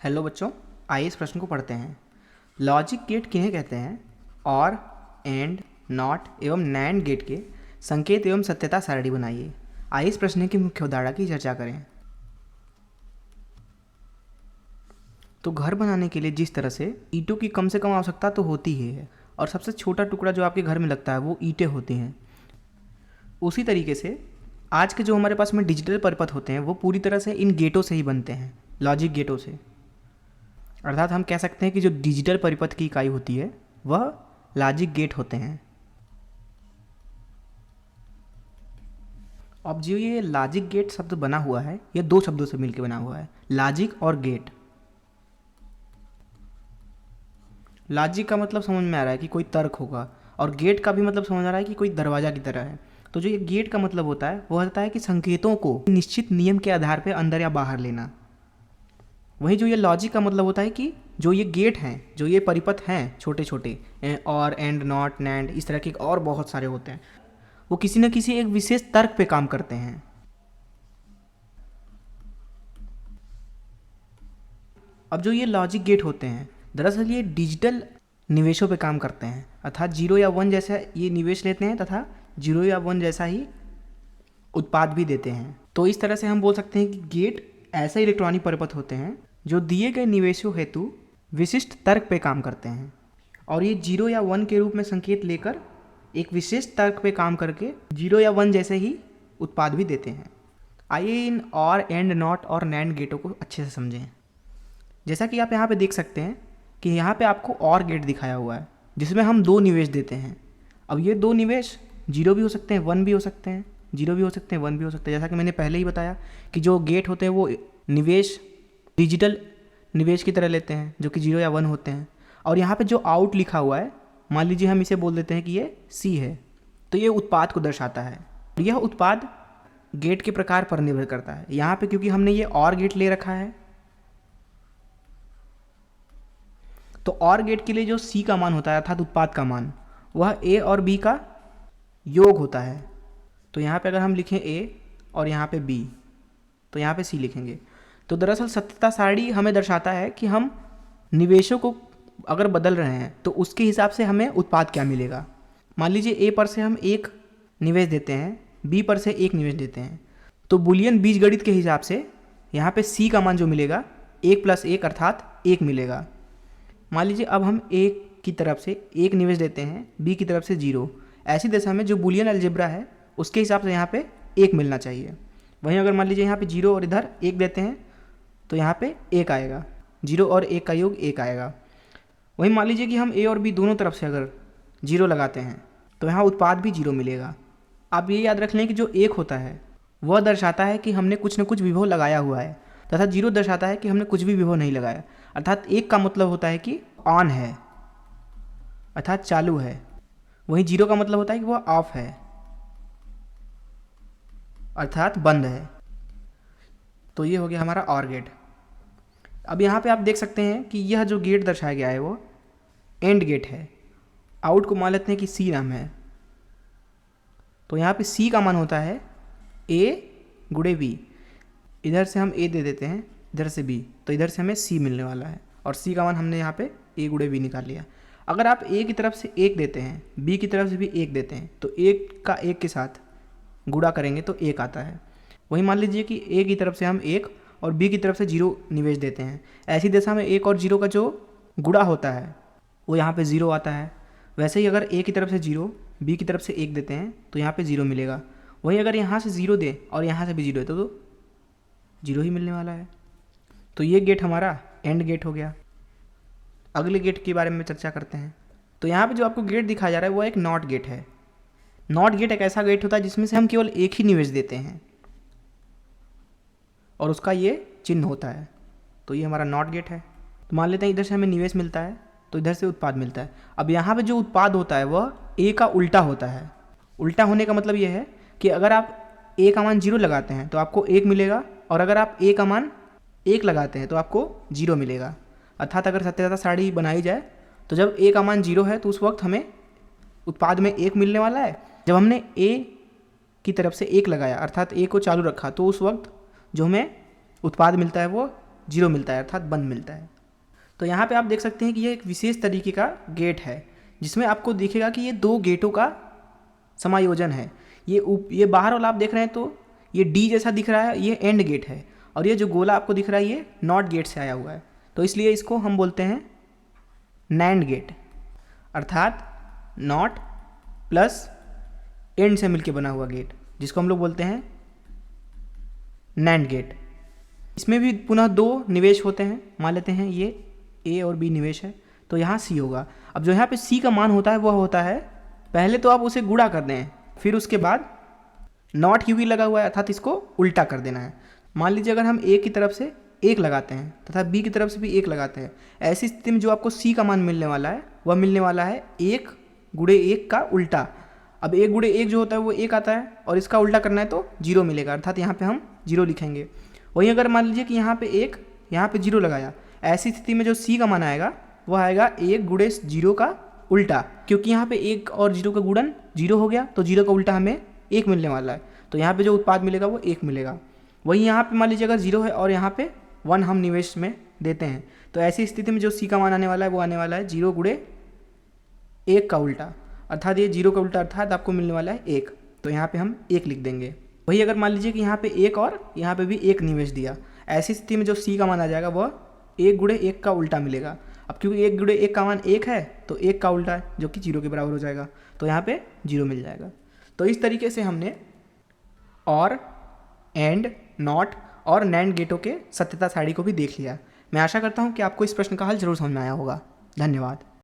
Hello बच्चों, आइए इस प्रश्न को पढ़ते हैं। लॉजिक गेट किन्हें कहते हैं? और, एंड, नॉट एवं नैंड गेट के संकेत एवं सत्यता सारणी बनाइए। आइए इस प्रश्न की मुख्य अवधारणा की चर्चा करें। तो घर बनाने के लिए जिस तरह से ईंटों की कम से कम आवश्यकता तो होती ही है और सबसे छोटा टुकड़ा जो आपके घर में लगता है वो ईंटें होती हैं, उसी तरीके से आज के जो हमारे पास में डिजिटल परिपथ होते हैं वो पूरी तरह से इन गेटों से ही बनते हैं, लॉजिक गेटों से। अर्थात हम कह सकते हैं कि जो डिजिटल परिपथ की इकाई होती है वह लॉजिक गेट होते हैं। अब जो ये लॉजिक गेट शब्द बना हुआ है ये दो शब्दों से मिलकर बना हुआ है, लॉजिक और गेट। लॉजिक का मतलब समझ में आ रहा है कि कोई तर्क होगा और गेट का भी मतलब समझ आ रहा है कि कोई दरवाजा की तरह है। तो जो ये गेट का मतलब होता है वो होता है कि संकेतों को निश्चित नियम के आधार पर अंदर या बाहर लेना। वहीं जो ये लॉजिक का मतलब होता है कि जो ये गेट हैं, जो ये परिपथ हैं छोटे छोटे, और, एंड, नॉट, नैंड, इस तरह के और बहुत सारे होते हैं, वो किसी न किसी एक विशेष तर्क पे काम करते हैं। अब जो ये लॉजिक गेट होते हैं दरअसल ये डिजिटल निवेशों पे काम करते हैं, अर्थात 0 या 1 जैसा ये निवेश लेते हैं तथा 0 या 1 जैसा ही उत्पाद भी देते हैं। तो इस तरह से हम बोल सकते हैं कि गेट ऐसे इलेक्ट्रॉनिक परिपथ होते हैं जो दिए गए निवेशों हेतु विशिष्ट तर्क पे काम करते हैं और ये 0 या 1 के रूप में संकेत लेकर एक विशेष तर्क पे काम करके 0 या 1 जैसे ही उत्पाद भी देते हैं। आइए इन और, एंड, नॉट और नैंड गेटों को अच्छे से समझें। जैसा कि आप यहाँ पे देख सकते हैं कि यहाँ पे आपको और गेट दिखाया हुआ है जिसमें हम दो निवेश देते हैं। अब ये दो निवेश 0 भी हो सकते हैं, 1 भी हो सकते हैं, 0 भी हो सकते हैं, 1 भी हो सकते हैं। जैसा कि मैंने पहले ही बताया कि जो गेट होते हैं वो निवेश डिजिटल निवेश की तरह लेते हैं जो कि 0 या 1 होते हैं। और यहाँ पे जो आउट लिखा हुआ है, मान लीजिए हम इसे बोल देते हैं कि ये सी है, तो ये उत्पाद को दर्शाता है। यह उत्पाद गेट के प्रकार पर निर्भर करता है। यहाँ पे क्योंकि हमने ये और गेट ले रखा है तो और गेट के लिए जो सी का मान होता है अर्थात उत्पाद का मान वह ए और बी का योग होता है। तो यहाँ पे अगर हम लिखें ए और यहाँ पे बी तो यहाँ पे सी लिखेंगे। तो दरअसल सत्यता सारणी हमें दर्शाता है कि हम निवेशों को अगर बदल रहे हैं तो उसके हिसाब से हमें उत्पाद क्या मिलेगा। मान लीजिए ए पर से हम एक निवेश देते हैं, बी पर से एक निवेश देते हैं, तो बुलियन बीजगणित के हिसाब से यहाँ पे सी का मान जो मिलेगा 1 + 1 अर्थात 1 मिलेगा। मान लीजिए अब हम ए की तरफ से एक निवेश देते हैं, बी की तरफ से 0। ऐसी दशा में जो बुलियन अलजेब्रा है उसके हिसाब से यहाँ पे 1 मिलना चाहिए। वहीं अगर मान लीजिए यहाँ पे 0 और इधर 1 देते हैं तो यहाँ पे 1 आएगा, 0 और 1 का योग 1 आएगा। वहीं मान लीजिए कि हम ए और बी दोनों तरफ से अगर 0 लगाते हैं तो यहाँ उत्पाद भी 0 मिलेगा। आप ये याद रख लें कि जो 1 होता है वह दर्शाता है कि हमने कुछ न कुछ विभव लगाया हुआ है तथा 0 दर्शाता है कि हमने कुछ भी विभव नहीं लगाया। अर्थात 1 का मतलब होता है कि ऑन है अर्थात चालू है, वहीं 0 का मतलब होता है कि वह ऑफ है अर्थात बंद है। तो ये हो गया हमारा और गेट। अब यहाँ पे आप देख सकते हैं कि यह जो गेट दर्शाया गया है वो एंड गेट है। आउट को मान लेते हैं कि सी नाम है, तो यहाँ पे सी का मान होता है ए गुणे बी। इधर से हम ए दे देते हैं, इधर से बी, तो इधर से हमें सी मिलने वाला है और सी का मान हमने यहाँ पे ए गुणे बी निकाल लिया। अगर आप ए की तरफ से 1 देते हैं, बी की तरफ से भी 1 देते हैं तो 1 का 1 के साथ गुणा करेंगे तो 1 आता है। वहीं मान लीजिए कि ए की तरफ से हम 1 और बी की तरफ से 0 निवेश देते हैं। ऐसी दशा में 1 और 0 का जो गुणा होता है वो यहाँ पे 0 आता है। वैसे ही अगर ए की तरफ से 0, बी की तरफ से 1 देते हैं तो यहाँ पे 0 मिलेगा। वहीं अगर यहाँ से 0 दें और यहाँ से भी 0 दे तो 0 ही मिलने वाला है। तो ये गेट हमारा एंड गेट हो गया। अगले गेट के बारे में चर्चा करते हैं। तो यहाँ पे जो आपको गेट दिखाया जा रहा है वो एक नॉट गेट है। नॉट गेट एक ऐसा गेट होता है जिसमें से हम केवल एक ही निवेश देते हैं और उसका ये चिन्ह होता है। तो ये हमारा नॉट गेट है। तो मान लेते हैं इधर से हमें निवेश मिलता है तो इधर से उत्पाद मिलता है। अब यहाँ पे जो उत्पाद होता है वह ए का उल्टा होता है। उल्टा होने का मतलब ये है कि अगर आप ए का मान 0 लगाते हैं तो आपको 1 मिलेगा और अगर आप ए का मान 1 लगाते हैं तो आपको 0 मिलेगा। अर्थात अगर सत्यता सारणी बनाई जाए तो जब ए का मान 0 है तो उस वक्त हमें उत्पाद में 1 मिलने वाला है। जब हमने ए की तरफ से 1 लगाया अर्थात ए को चालू रखा तो उस वक्त जो हमें उत्पाद मिलता है वो जीरो मिलता है, अर्थात बंद मिलता है। तो यहाँ पे आप देख सकते हैं कि ये एक विशेष तरीके का गेट है जिसमें आपको दिखेगा कि ये दो गेटों का समायोजन है। ये बाहर वाला आप देख रहे हैं तो ये डी जैसा दिख रहा है, ये एंड गेट है, और ये जो गोला आपको दिख रहा है ये नॉट गेट से आया हुआ है, तो इसलिए इसको हम बोलते हैं नैंड गेट, अर्थात नॉट प्लस एंड से मिलके बना हुआ गेट, जिसको हम लोग बोलते हैं नैंड गेट। इसमें भी पुनः दो निवेश होते हैं, मान लेते हैं ये ए और बी निवेश है, तो यहाँ सी होगा। अब जो यहाँ पे सी का मान होता है वह होता है, पहले तो आप उसे गुणा कर दें, फिर उसके बाद नॉट क्योंकि लगा हुआ है अर्थात इसको उल्टा कर देना है। मान लीजिए अगर हम ए की तरफ से एक लगाते हैं तथा बी की तरफ से भी एक लगाते हैं, ऐसी स्थिति में जो आपको सी का मान मिलने वाला है वह मिलने वाला है एक गुणे एक का उल्टा। अब एक गुणे एक जो होता है वो एक आता है, और इसका उल्टा करना है तो जीरो मिलेगा, अर्थात यहाँ पे हम जीरो लिखेंगे। वहीं अगर मान लीजिए कि यहाँ पे एक, यहाँ पे जीरो लगाया, ऐसी स्थिति में जो सी का मान आएगा वह आएगा एक गुणे जीरो का उल्टा, क्योंकि यहाँ पे एक और जीरो का गुणन जीरो हो गया, तो जीरो का उल्टा हमें एक मिलने वाला है, तो यहाँ पे जो उत्पाद मिलेगा वो एक मिलेगा। वहीं यहाँ पे मान लीजिए अगर जीरो है और यहाँ पे वन हम निवेश में देते हैं, तो ऐसी स्थिति में जो सी का मान आने वाला है वो आने वाला है जीरो गुणे एक का उल्टा, अर्थात ये जीरो का उल्टा अर्थात आपको मिलने वाला है एक, तो यहाँ पे हम एक लिख देंगे। वही अगर मान लीजिए कि यहाँ पे एक और यहाँ पे भी एक निवेश दिया, ऐसी स्थिति में जो सी का मान आ जाएगा वह एक गुणे एक का उल्टा मिलेगा। अब क्योंकि एक गुणे एक का मान एक है तो एक का उल्टा है जो कि जीरो के बराबर हो जाएगा, तो यहाँ पे जीरो मिल जाएगा। तो इस तरीके से हमने और, एंड, नॉट और नैंड गेटों के सत्यता सारणी को भी देख लिया। मैं आशा करता हूँ कि आपको इस प्रश्न का हल जरूर समझ में आया होगा। धन्यवाद।